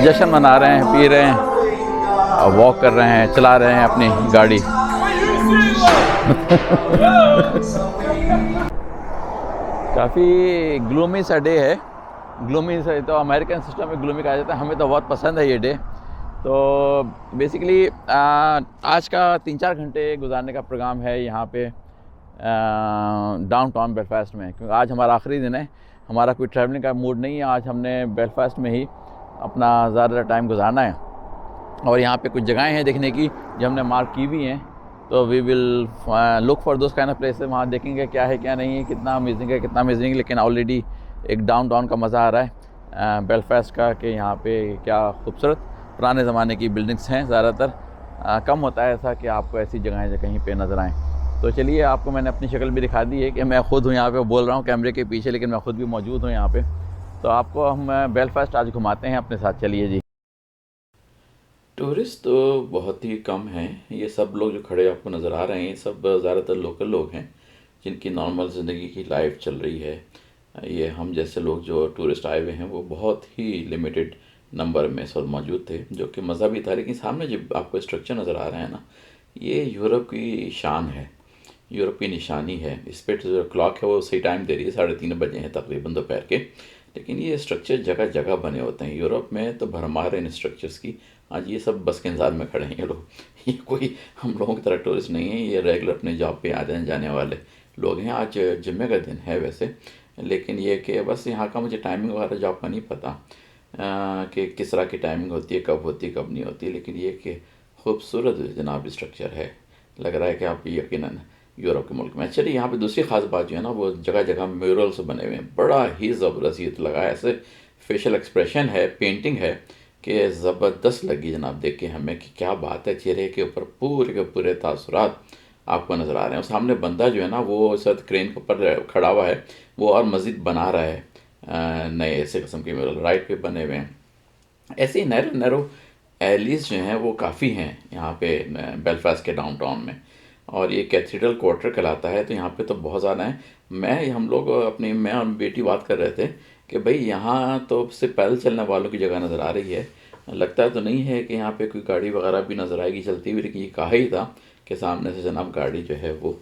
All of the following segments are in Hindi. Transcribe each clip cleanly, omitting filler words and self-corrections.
जश्न मना रहे हैं, पी रहे हैं और वॉक कर रहे हैं, चला रहे हैं अपनी गाड़ी। काफ़ी ग्लूमी सा डे है। ग्लूमी से तो अमेरिकन सिस्टम में ग्लूमी कहा जाता है, हमें तो बहुत पसंद है ये डे। तो बेसिकली आज का 3-4 घंटे गुजारने का प्रोग्राम है यहाँ पे डाउनटाउन बेलफास्ट में, क्योंकि आज हमारा आखिरी दिन है। हमारा कोई ट्रैवलिंग का मूड नहीं है, आज हमने बेलफास्ट में ही अपना ज़्यादा टाइम गुजारना है। और यहाँ पे कुछ जगहें हैं देखने की जो हमने मार्क की भी हैं, तो we will look for those kind of places. वहाँ देखेंगे क्या है क्या नहीं है, कितना अमेजिंग है कितना अमेजिंग, लेकिन ऑलरेडी एक डाउनटाउन का मज़ा आ रहा है बेलफास्ट का, कि यहाँ पे क्या खूबसूरत पुराने ज़माने की बिल्डिंग्स हैं। ज़्यादातर कम होता है ऐसा कि आपको ऐसी जगहें कहीं पे नज़र आएँ। तो चलिए, आपको मैंने अपनी शक्ल भी दिखा दी है कि मैं ख़ुद हूँ यहाँ पे, बोल रहा हूँ कैमरे के पीछे, लेकिन मैं ख़ुद भी मौजूद हूँ यहाँ पे। तो आपको हम बेलफास्ट आज घुमाते हैं अपने साथ, चलिए जी। टूरिस्ट तो बहुत ही कम हैं। ये सब लोग जो खड़े आपको नज़र आ रहे हैं, सब ज़्यादातर लोकल लोग हैं जिनकी नॉर्मल ज़िंदगी की लाइफ चल रही है। ये हम जैसे लोग जो टूरिस्ट आए हुए हैं वो बहुत ही लिमिटेड नंबर में इस वक्त मौजूद थे, जो कि मज़ा भी था। लेकिन सामने जो आपको स्ट्रक्चर नज़र आ रहा है ना, ये यूरोप की शान है, यूरोप की निशानी है। इस पर जो क्लॉक है वो सही टाइम दे रही है, 3:30 बजे हैं तकरीबन दोपहर के। लेकिन ये स्ट्रक्चर जगह जगह बने होते हैं। यूरोप में तो भरमार है इन स्ट्रक्चर्स की। आज ये सब बस के इंतजार में खड़े हैं ये लोग। ये कोई हम लोगों की तरह टूरिस्ट नहीं है, ये रेगुलर अपने जॉब पे आ जाने वाले लोग हैं। आज जुम्मे का दिन है वैसे, लेकिन ये कि बस यहाँ का मुझे टाइमिंग वगैरह जॉब का नहीं पता कि किस तरह की टाइमिंग होती है, कब होती है कब नहीं होती। लेकिन ये कि खूबसूरत जनाब स्ट्रक्चर है, लग रहा है कि आप यकीनन यूरोप के मुल्क में। चलिए, यहाँ पे दूसरी ख़ास बात जो है ना, वो जगह जगह म्यूरल्स बने हुए हैं, बड़ा ही ज़बरदस्त। ये तो लगा ऐसे फेशियल एक्सप्रेशन है, पेंटिंग है कि ज़बरदस्त लगी जनाब देख के हमें कि क्या बात है। चेहरे के ऊपर पूरे के पूरे तासुरात आपको नज़र आ रहे हैं। और सामने बंदा जो है ना, वो इस वक्त क्रेन के ऊपर खड़ा हुआ है, वो और मज़ीद बना रहा है नए ऐसे किस्म के म्यूरल राइट पे बने हुए हैं। ऐसे ही नैरो नैरो एलिस जो हैं वो काफ़ी हैं यहाँ पे बेलफास्ट के डाउनटाउन में। और ये कैथीड्रल क्वार्टर कहलाता है, तो यहाँ पे तो बहुत ज़्यादा है। हम लोग अपनी मैं और बेटी बात कर रहे थे कि भाई यहाँ तो सिर्फ पैदल चलने वालों की जगह नज़र आ रही है। लगता तो नहीं है कि यहाँ पे कोई गाड़ी वगैरह भी नज़र आएगी चलती हुई, लेकिन ये कहा ही था कि सामने से जनाब गाड़ी जो है वो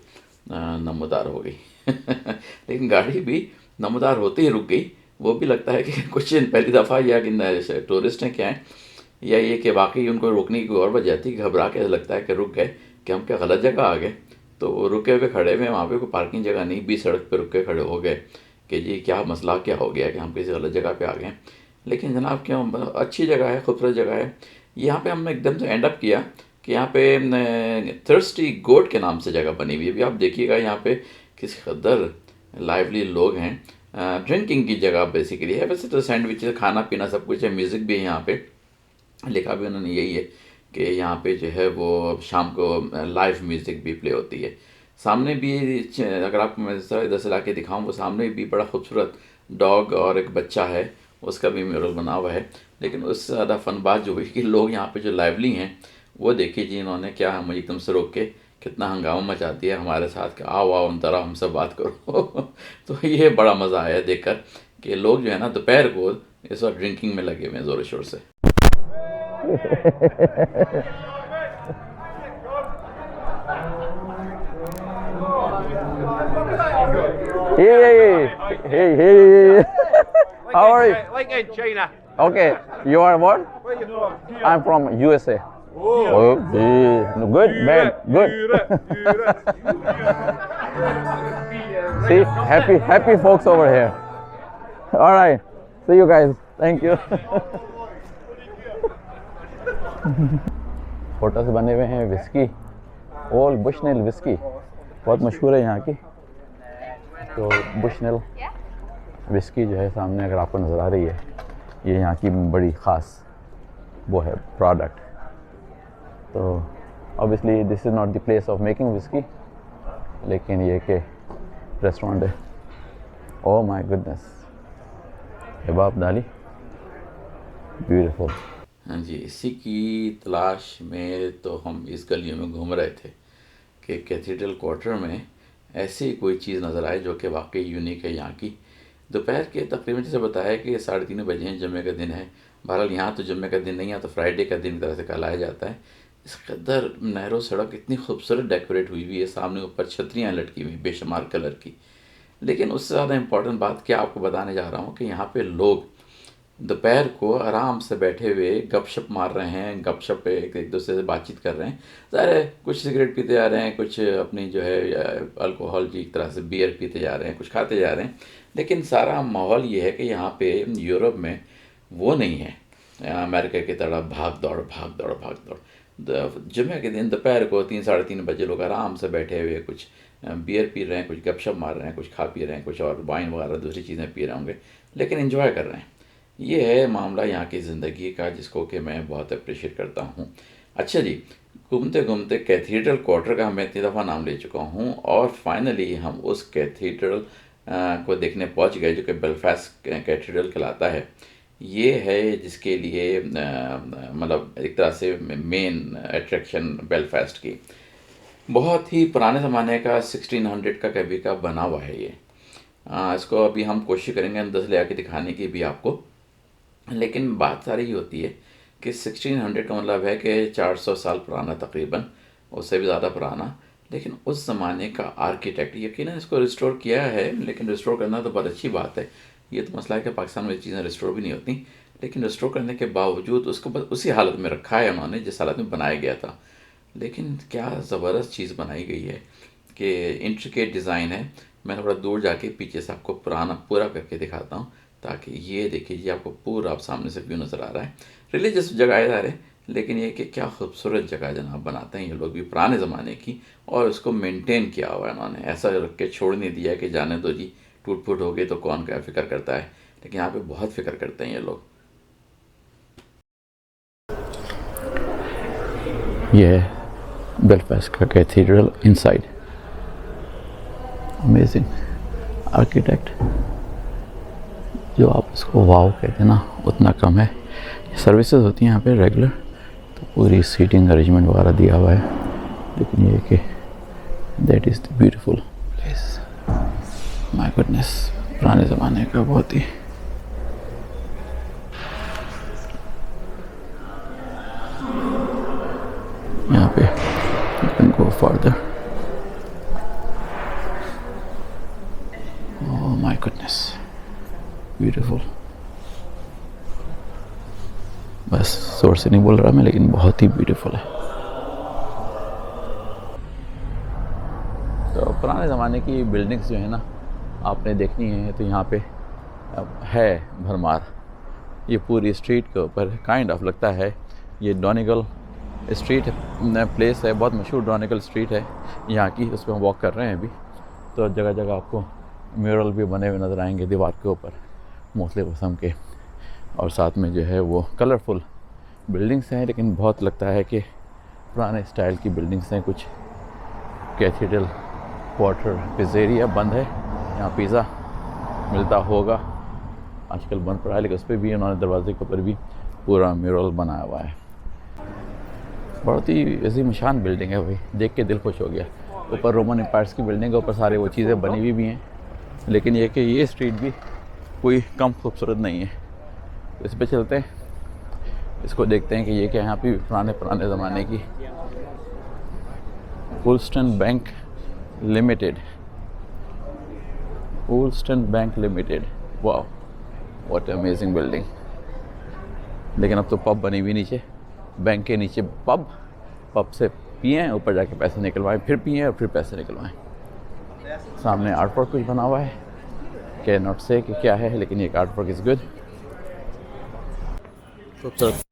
नमदार हो गई। लेकिन गाड़ी भी नमदार होते ही रुक गई। वो भी लगता है कि कुछ पहली दफ़ा या कि टूरिस्ट हैं क्या हैं, या ये कि वाकई उनको रोकने की कोई और वजह थी, घबरा के लगता है कि रुक गए कि हम क्या गलत जगह आ गए। तो वो रुके हुए खड़े हुए, वहाँ पे कोई पार्किंग जगह नहीं, बीच सड़क पे रुक के खड़े हो गए कि जी क्या मसला क्या हो गया कि हम किसी गलत जगह पे आ गए। लेकिन जनाब क्यों, अच्छी जगह है, खूबसूरत जगह है। यहाँ पे हमने एकदम से एंड अप किया कि यहाँ पे थर्स्टी गोट के नाम से जगह बनी हुई है। अभी आप देखिएगा यहाँ पे किस कदर लाइवली लोग हैं। ड्रिंकिंग की जगह बेसिकली है, वैसे तो सैंडविच खाना पीना सब कुछ है, म्यूज़िक भी है यहाँ पे। लिखा भी उन्होंने यही है कि यहाँ पे जो है वो शाम को लाइव म्यूज़िक भी प्ले होती है। सामने भी अगर आपको मैं इधर से ला के दिखाऊँ, वो सामने भी बड़ा खूबसूरत डॉग और एक बच्चा है, उसका भी म्यूरल बना हुआ है। लेकिन उससे ज़्यादा फन बात जो हुई कि लोग यहाँ पे जो लाइवली हैं, वो देखिए जी इन्होंने क्या हम एकदम से रोक के कितना हंगामा मचा दिया हमारे साथ कि आओ आओ अंदर आओ, हमसे बात करो। तो ये बड़ा मज़ा आया देखकर कि लोग जो है ना दोपहर को इस वक्त ड्रिंकिंग में लगे हुए हैं ज़ोर शोर से। Hey, hey, hey. How are you? Like in China. Okay, you are what? Where you from? I'm from USA. Oh. Good, bad, good. See, happy folks over here. All right, see you guys. Thank you. Photo से बने हुए हैं विस्की, ओल्ड बुशनेल विस्की, बहुत मशहूर है यहाँ की। तो बुशनेल विस्की जो है सामने अगर आपको नज़र आ रही है, ये यहाँ की बड़ी ख़ास वो है प्रोडक्ट। तो obviously this is not the place of making whisky, लेकिन ये कि रेस्टोरेंट है। ओह माय गुडनेस, कबाब दाली, ब्यूटीफुल। हाँ जी, इसी की तलाश में तो हम इस गलियों में घूम रहे थे कि कैथीड्रल क्वार्टर में ऐसी कोई चीज़ नज़र आए जो कि वाकई यूनिक है यहाँ की। दोपहर के तकरीबन जैसे बताया कि 3:30 बजे हैं, जुम्मे का दिन है। बहरहाल यहाँ तो जुम्मे का दिन नहीं है, तो फ्राइडे का दिन की तरह से कहलाया जाता है। इस कदर नैरो सड़क इतनी खूबसूरत डेकोरेट हुई हुई है, सामने ऊपर छतरियाँ लटकी हुई बेशुमार कलर की। लेकिन उससे ज़्यादा इम्पोर्टेंट बात क्या आपको बताने जा रहा हूँ कि यहाँ पे लोग दोपहर को आराम से बैठे हुए गपशप मार रहे हैं, गपशप एक दूसरे से बातचीत कर रहे हैं। ज़ाहिर है कुछ सिगरेट पीते जा रहे हैं, कुछ अपनी जो है अल्कोहल की तरह से बियर पीते जा रहे हैं, कुछ खाते जा रहे हैं। लेकिन सारा माहौल ये है कि यहाँ पे यूरोप में वो नहीं है अमेरिका की तरह भाग दौड़ भाग दौड़ भाग दौड़। जुम्मे के दिन दोपहर को 3 साढ़े 3 बजे लोग आराम से बैठे हुए कुछ बियर पी रहे हैं, कुछ गपशप मार रहे हैं, कुछ खा पी रहे हैं, कुछ और वाइन वगैरह दूसरी चीज़ें पी रहे होंगे, लेकिन एंजॉय कर रहे हैं। ये है मामला यहाँ की ज़िंदगी का, जिसको कि मैं बहुत अप्रिशिएट करता हूँ। अच्छा जी, घूमते घूमते कैथीड्रल क्वार्टर का मैं इतनी दफ़ा नाम ले चुका हूँ, और फाइनली हम उस कैथीड्रल को देखने पहुँच गए जो कि बेलफास्ट कैथीड्रल कहलाता है। ये है जिसके लिए मतलब एक तरह से मेन अट्रैक्शन बेलफास्ट की। बहुत ही पुराने ज़माने का 1600 का कभी का बना हुआ है ये। इसको अभी हम कोशिश करेंगे अंदर ले आके दिखाने की भी आपको। लेकिन बात सारी ये होती है कि 1600 का मतलब है कि 400 साल पुराना तकरीबन, उससे भी ज़्यादा पुराना। लेकिन उस ज़माने का आर्किटेक्ट, यकीनन इसको रिस्टोर किया है, लेकिन रिस्टोर करना तो बहुत अच्छी बात है। ये तो मसला है कि पाकिस्तान में चीज़ें रिस्टोर भी नहीं होती, लेकिन रिस्टोर करने के बावजूद उसको बस उसी हालत में रखा है उन्होंने जिस हालत में बनाया गया था। लेकिन क्या ज़बरदस्त चीज़ बनाई गई है कि इंट्रिकेट डिज़ाइन है। मैं थोड़ा दूर जाके पीछे से आपको पुराना पूरा करके दिखाता हूँ, ताकि ये देखिए जी, आपको पूरा आप सामने से व्यू नज़र आ रहा है। रिलीजियस जगह है, लेकिन ये कि क्या खूबसूरत जगह जनाब बनाते हैं ये लोग भी पुराने ज़माने की, और उसको मेंटेन किया हुआ है उन्होंने। ऐसा रख के छोड़ नहीं दिया कि जाने दो जी, टूट फूट हो गई तो कौन क्या फ़िक्र करता है। लेकिन यहाँ पे बहुत फ़िक्र करते हैं ये लोग। ये है बेलफास्ट का कैथीड्रल इनसाइड। अमेजिंग आर्किटेक्ट, जो आप इसको वाव कहते हैं ना, उतना कम है। सर्विसेज होती हैं यहाँ पे रेगुलर, तो पूरी सीटिंग अरेंजमेंट वगैरह दिया हुआ है। लेकिन ये कि that is the beautiful place. My goodness, पुराने ज़माने का बहुत ही। यहाँ पे you can go further. Oh my goodness, beautiful. बस जोर से नहीं बोल रहा मैं, लेकिन बहुत ही ब्यूटीफुल है। तो पुराने ज़माने की बिल्डिंग्स जो है ना, आपने देखनी है तो यहाँ पे है भरमार। ये पूरी स्ट्रीट के ऊपर काइंड ऑफ लगता है ये डोनेगल स्ट्रीट प्लेस है, बहुत मशहूर डोनेगल स्ट्रीट है यहाँ की। उस पर हम वॉक कर रहे हैं अभी, तो जगह जगह आपको म्यूरल भी बने हुए नज़र आएंगे दीवार के ऊपर, मुख्तलिफ़ किस्म के, और साथ में जो है वो कलरफुल बिल्डिंग्स हैं। लेकिन बहुत लगता है कि पुराने स्टाइल की बिल्डिंग्स हैं कुछ। कैथीड्रल क्वार्टर पिज़्ज़ेरिया बंद है, यहाँ पिज़्ज़ा मिलता होगा, आजकल बंद पड़ा है, लेकिन उस पर भी उन्होंने दरवाजे के ऊपर भी पूरा म्यूरल बनाया हुआ है। बहुत ही अजीम शान बिल्डिंग है भाई, देख के दिल खुश हो गया। ऊपर रोमन एम्पायर्स की बिल्डिंग है, ऊपर सारे वो चीज़ें बनी हुई भी हैं। लेकिन ये कि ये स्ट्रीट भी कोई कम खूबसूरत नहीं है। इस पे चलते हैं, इसको देखते हैं कि ये क्या है। यहाँ पे पुराने ज़माने की वुलस्टन बैंक लिमिटेड, वाह व्हाट अमेजिंग बिल्डिंग। लेकिन अब तो पब बनी हुई नीचे, बैंक के नीचे पब से पिएँ, ऊपर जाके पैसे निकलवाएं, फिर पिएँ और फिर पैसे निकलवाएं। सामने आर्ट वर्क कुछ बना हुआ है, कैन नॉट से कि क्या है, लेकिन ये आर्ट वर्क इज़ गुड। खूबसूरत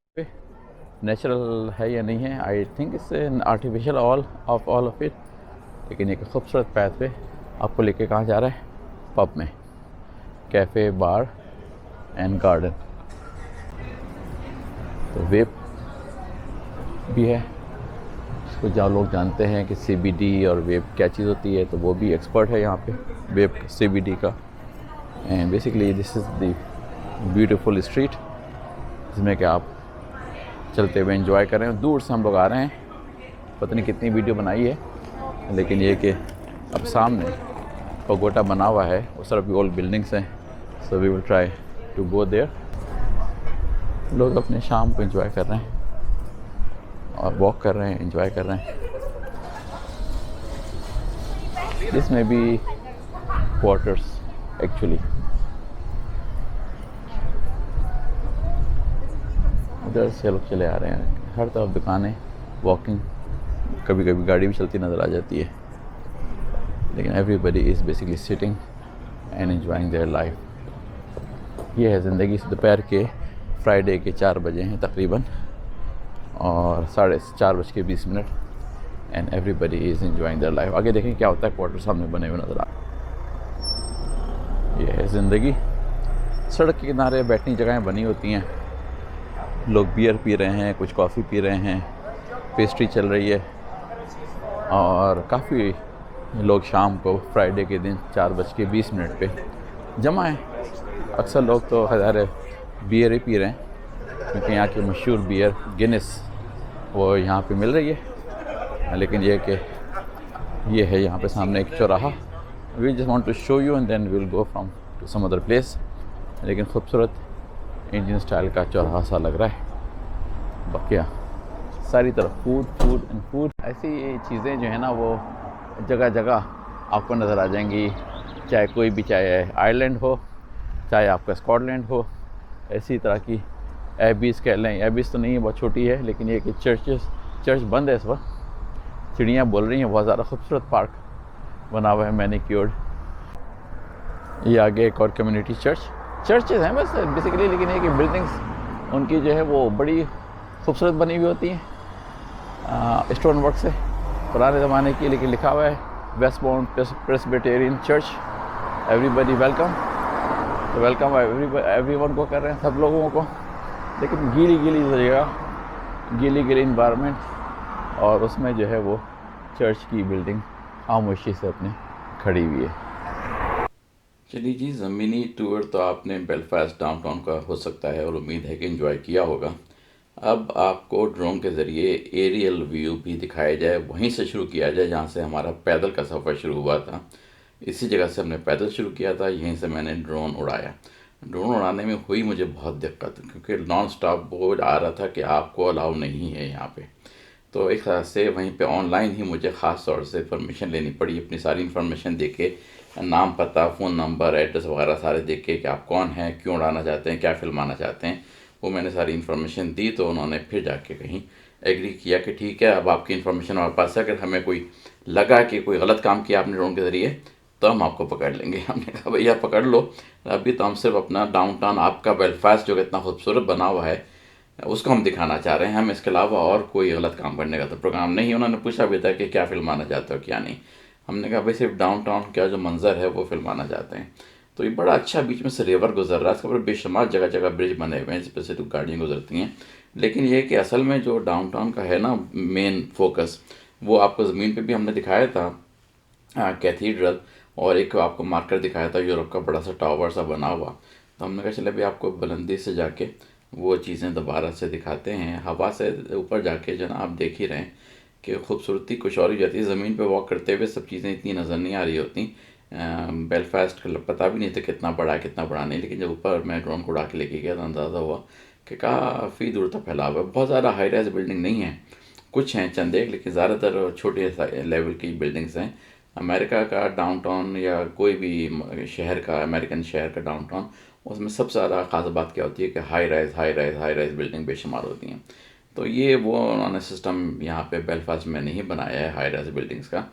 नेचुरल है या नहीं है, I think it's artificial all of it. लेकिन एक खूबसूरत पैथ पे आपको लेके कहाँ जा रहा है, पब में, कैफ़े बार एंड गार्डन। तो वेब भी है, इसको जहाँ लोग जानते हैं कि CBD और वेब क्या चीज़ होती है, तो वो भी एक्सपर्ट है यहाँ पे वेब CBD का। And basically this is the beautiful street, जिसमें कि आप चलते हुए एंजॉय कर रहे हैं। दूर से हम लोग आ रहे हैं, पता नहीं कितनी वीडियो बनाई है, लेकिन ये कि अब सामने पगोटा बना हुआ है, उस तरफ भी ओल्ड बिल्डिंग्स हैं, so we will try to go there. लोग अपने शाम को एंजॉय कर रहे हैं और वॉक कर रहे हैं, एंजॉय कर रहे हैं। दिस में बी क्वार्टर्स एक्चुअली। उधर से लोग चले आ रहे हैं, हर तरफ दुकानें, वॉकिंग, कभी कभी गाड़ी भी चलती नज़र आ जाती है, लेकिन everybody is basically sitting and enjoying their life. ये है ज़िंदगी। दोपहर के फ्राइडे के 4 बजे हैं तकरीबन और 4:20 and everybody is enjoying their life. आगे देखें क्या होता है, क्वार्टर सामने बने हुए नज़र आ। ये है ज़िंदगी। सड़क के किनारे बैठने की जगहें बनी होती हैं, लोग बियर पी रहे हैं, कुछ कॉफ़ी पी रहे हैं, पेस्ट्री चल रही है और काफ़ी लोग शाम को फ्राइडे के दिन 4:20 पे जमा हैं। अक्सर लोग तो हज़ार बियर ही पी रहे हैं क्योंकि यहाँ की मशहूर बियर गिनेस वो यहाँ पे मिल रही है। लेकिन ये कि ये है यहाँ पे सामने एक चौराहा। We just want to show you and then will go from to some other place. लेकिन खूबसूरत इंडियन स्टाइल का चौराहा सा लग रहा है। बकिया सारी तरफ फूड एंड फूड। ऐसी चीज़ें जो है ना वो जगह जगह आपको नज़र आ जाएंगी, चाहे कोई भी, चाहे आयरलैंड हो, चाहे आपका स्कॉटलैंड हो। ऐसी तरह की एबीज़ कह लें, एबीज़ तो नहीं है, बहुत छोटी है, लेकिन ये कि चर्च बंद है इस वक्त। चिड़ियाँ बोल रही हैं, बहुत ज़्यादा खूबसूरत पार्क बना हुआ है, मैनिक्योर्ड। ये आगे एक और कम्युनिटी चर्चेज़ हैं बस बेसिकली, लेकिन ये कि बिल्डिंग्स उनकी जो है वो बड़ी खूबसूरत बनी हुई होती हैं स्टोन वर्क से, पुराने ज़माने की। लेकिन लिखा हुआ है westbound Presbyterian church, everybody welcome. तो वेलकम एवरीवन को कर रहे हैं, सब लोगों को। लेकिन गीली जगह, गीली इन्वायरमेंट, और उसमें जो है वो चर्च की बिल्डिंग खामोशी से अपनी खड़ी हुई है। चलिए जी, ज़मीनी टूर तो आपने बेलफास्ट डाउनटाउन का हो सकता है और उम्मीद है कि एंजॉय किया होगा। अब आपको ड्रोन के ज़रिए एरियल व्यू भी दिखाया जाए, वहीं से शुरू किया जाए जहाँ से हमारा पैदल का सफ़र शुरू हुआ था। इसी जगह से हमने पैदल शुरू किया था, यहीं से मैंने ड्रोन उड़ाया। ड्रोन उड़ाने में हुई मुझे बहुत दिक्कत, क्योंकि नॉन स्टॉप बोर्ड आ रहा था कि आपको अलाउ नहीं है यहाँ पे। तो एक तरह से वहीं पे ऑनलाइन ही मुझे ख़ास तौर से परमिशन लेनी पड़ी, अपनी सारी इन्फॉर्मेशन दे के, नाम, पता, फ़ोन नंबर, एड्रेस वगैरह सारे देख के कि आप कौन हैं, क्यों उड़ाना चाहते हैं, क्या फिल्माना चाहते हैं, वो मैंने सारी इन्फॉर्मेशन दी। तो उन्होंने फिर जाके कहीं एग्री किया कि ठीक है, अब आपकी इन्फॉर्मेशन हमारे पास है, अगर हमें कोई लगा कि कोई गलत काम किया आपने ड्रोन के ज़रिए तो हम आपको पकड़ लेंगे। हमने कहा भैया पकड़ लो, अभी तो हम सिर्फ अपना डाउनटाउन आपका बेलफास्ट जो इतना खूबसूरत बना हुआ है उसको हम दिखाना चाह रहे हैं, हम इसके अलावा और कोई गलत काम करने का तो प्रोग्राम नहीं। उन्होंने पूछा भी था कि क्या फिल्माना चाहते हो क्या नहीं। हमने कहा भाई सिर्फ डाउनटाउन का जो मंज़र है वो फिल्माना चाहते हैं। तो ये बड़ा अच्छा बीच में से रिवर गुजर रहा है, इसके ऊपर बेशुमार जगह जगह ब्रिज बने हुए हैं जिस पर से तो गाड़ियाँ गुजरती हैं। लेकिन ये कि असल में जो डाउनटाउन का है ना मेन फोकस, वो आपको ज़मीन पे भी हमने दिखाया था कैथीड्रल, और एक आपको मार्कर दिखाया था यूरोप का बड़ा सा टावर सा बना हुआ। तो हमने कहा चले भाई आपको बुलंदी से जाके वो चीज़ें दोबारा से दिखाते हैं। हवा से ऊपर जाके जो ना आप देख ही रहे हैं कि खूबसूरती कुछ और ही जाती है। ज़मीन पे वॉक करते हुए सब चीज़ें इतनी नज़र नहीं आ रही होती। बेलफास्ट का पता भी नहीं था कितना बड़ा है कितना बड़ा नहीं, लेकिन जब ऊपर मैं ड्रोन को उड़ा के लेके गया तो अंदाज़ा हुआ कि काफ़ी दूर तक फैला हुआ है। बहुत ज़्यादा हाई राइज बिल्डिंग नहीं है, कुछ हैं चंद एक, लेकिन ज़्यादातर छोटे लेवल की बिल्डिंग्स हैं। अमेरिका का डाउनटाउन या कोई भी शहर का, अमेरिकन शहर का डाउनटाउन, उसमें सबसे ज़्यादा ख़ास बात क्या होती है कि हाई राइज बिल्डिंग बेशुमार होती हैं। तो ये वो उन्होंने सिस्टम यहाँ पे बेलफास्ट में नहीं बनाया है हाई राइज बिल्डिंग्स का।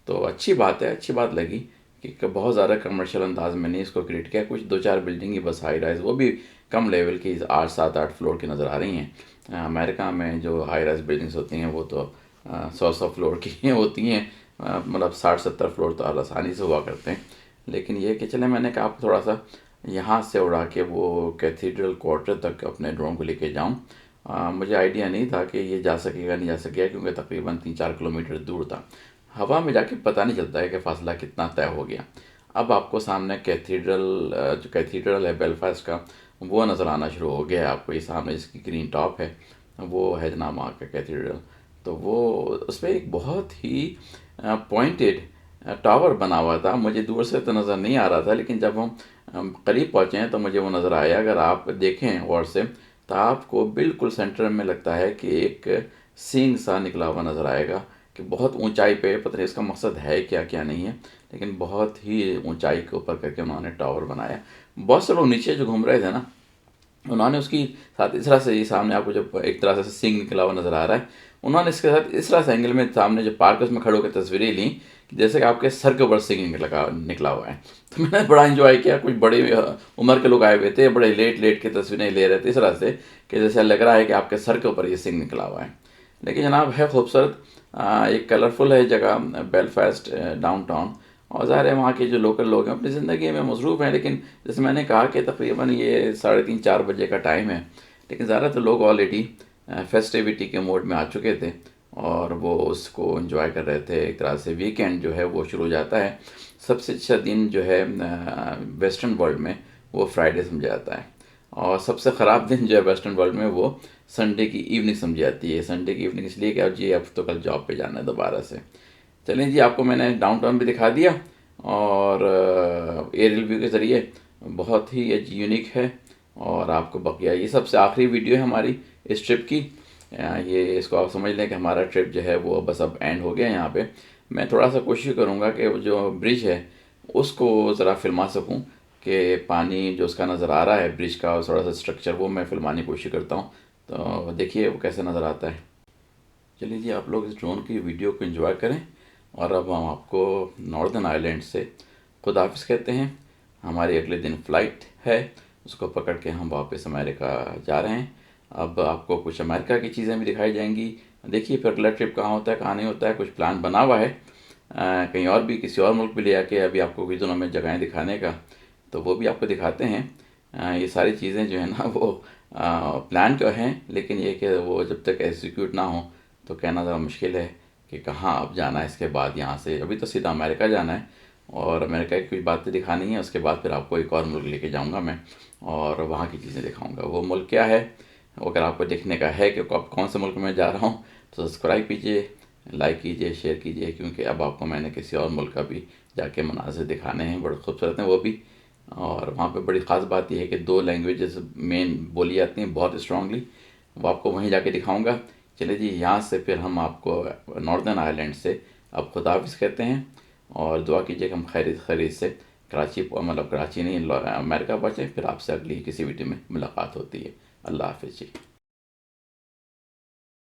तो अच्छी बात है, अच्छी बात लगी कि बहुत ज़्यादा कमर्शियल अंदाज में नहीं इसको क्रिएट किया। कुछ 2-4 बिल्डिंग ही बस हाई राइज, वो भी कम लेवल की 8-7-8 फ्लोर की नज़र आ रही हैं। अमेरिका में जो हाई राइज बिल्डिंग्स होती हैं वो तो 100 फ्लोर की होती हैं, मतलब 60-70 फ्लोर तो आसानी से हुआ करते हैं। लेकिन ये कि चले मैंने कहा आप थोड़ा सा यहाँ से उड़ा के वो कैथीड्रल क्वार्टर तक अपने ड्रोन को लेके जाऊँ। मुझे आइडिया नहीं था कि ये जा सकेगा नहीं जा सकेगा, क्योंकि तकरीबन 3-4 किलोमीटर दूर था। हवा में जाके पता नहीं चलता है कि फ़ासला कितना तय हो गया। अब आपको सामने जो कैथीड्रल है बेलफास्ट का वो नज़र आना शुरू हो गया है। आपको ये सामने जिसकी ग्रीन टॉप है वो है जनाब वहाँ का कैथीड्रल। तो वो उस पर एक बहुत ही पॉइंटेड टावर बना हुआ था। मुझे दूर से तो नज़र नहीं आ रहा था, लेकिन जब हम करीब पहुँचे हैं तो मुझे वो नज़र आया। अगर आप देखें गौर से तो आपको बिल्कुल सेंटर में लगता है कि एक सींग सा निकला हुआ नज़र आएगा कि बहुत ऊंचाई पे, पता नहीं इसका मकसद है क्या क्या नहीं है, लेकिन बहुत ही ऊंचाई के ऊपर करके उन्होंने टावर बनाया। बहुत से लोग नीचे जो घूम रहे थे ना, उन्होंने उसकी साथ इस तरह से, ये सामने आपको जब एक तरह से सिंग निकला हुआ नज़र आ रहा है, उन्होंने इसके साथ इस तरह से एंगल में सामने जो पार्क है उसमें खड़े होकर तस्वीरें ली कि जैसे कि आपके सर के ऊपर सिंग निकला हुआ है। तो मैंने बड़ा इन्जॉय किया। कुछ बड़ी उम्र के लोग आए हुए थे, बड़े लेट लेट के तस्वीरें ले रहे थे इस तरह से कि जैसे लग रहा है कि आपके सर के ऊपर ये सिंग निकला हुआ है। लेकिन जनाब है खूबसूरत, एक कलरफुल है जगह बेलफास्ट डाउनटाउन। और ज़ाहिर है वहाँ के जो लोकल लोग हैं अपनी ज़िंदगी में मसरूफ़ हैं, लेकिन जैसे मैंने कहा कि तकरीबन ये 3:30-4 बजे का टाइम है, लेकिन ज़्यादातर लोग ऑलरेडी फेस्टिविटी के मोड में आ चुके थे और वो उसको एंजॉय कर रहे थे। एक तरह से वीकेंड जो है वो शुरू हो जाता है। सबसे अच्छा दिन जो है वेस्टर्न वर्ल्ड में वो फ्राइडे समझा जाता है, और सबसे ख़राब दिन जो है वेस्टर्न वर्ल्ड में वो संडे की इवनिंग समझी जाती है। संडे की इवनिंग इसलिए कि अब जी अब तो कल जॉब पे जाना है दोबारा से। चलें जी, आपको मैंने डाउनटाउन भी दिखा दिया और एरियल व्यू के ज़रिए बहुत ही यूनिक है। और आपको बकिया ये सबसे आखिरी वीडियो है हमारी इस ट्रिप की। ये इसको आप समझ लें कि हमारा ट्रिप जो है वो बस अब एंड हो गया यहाँ पे। मैं थोड़ा सा कोशिश करूँगा कि वो जो ब्रिज है उसको ज़रा फिल्मा सकूँ, कि पानी जो उसका नज़र आ रहा है ब्रिज का, और थोड़ा सा स्ट्रक्चर वो मैं फिल्माने की कोशिश करता हूँ। तो देखिए वो कैसे नज़र आता है। चलिए जी, आप लोग इस ड्रोन की वीडियो को एंजॉय करें। और अब हम आपको नॉर्दर्न आइलैंड से खुद हाफिज़ कहते हैं। हमारी अगले दिन फ़्लाइट है, उसको पकड़ के हम वापस अमेरिका जा रहे हैं। अब आपको कुछ अमेरिका की चीज़ें भी दिखाई जाएंगी। देखिए फिर अगला ट्रिप कहाँ होता है कहाँ नहीं होता है, कुछ प्लान बना हुआ है कहीं और भी, किसी और मुल्क भी ले आके अभी आपको कुछ दिनों में जगहें दिखाने का, तो वो भी आपको दिखाते हैं। ये सारी चीज़ें जो है ना वो प्लान तो हैं, लेकिन ये कि वो जब तक एग्जीक्यूट ना हो तो कहना ज़रा मुश्किल है कि कहाँ अब जाना है इसके बाद। यहाँ से अभी तो सीधा अमेरिका जाना है और अमेरिका की कुछ बातें दिखानी है, उसके बाद फिर आपको एक और मुल्क लेके जाऊँगा मैं और वहाँ की चीज़ें दिखाऊँगा। वो मुल्क क्या है, अगर आपको देखने का है कि अब कौन से मुल्क में जा रहा हूँ, तो सब्सक्राइब कीजिए, लाइक कीजिए, शेयर कीजिए, क्योंकि अब आपको मैंने किसी और मुल्क का भी जाके मनाज़िर दिखाने हैं, बड़े खूबसूरत हैं वो भी। और वहाँ पे बड़ी ख़ास बात यह है कि 2 लैंग्वेजेस मेन बोली जाती हैं बहुत स्ट्रांगली, वो आपको वहीं जाके दिखाऊंगा। चलिए जी, यहाँ से फिर हम आपको नॉर्दर्न आयरलैंड से अब खुदाफिज़ कहते हैं, और दुआ कीजिए कि हम खैरियत से कराची, मतलब कराची नहीं, अमेरिका पहुँचें, फिर आपसे अगली किसी वीडियो में मुलाकात होती है। अल्लाह हाफिज़ जी।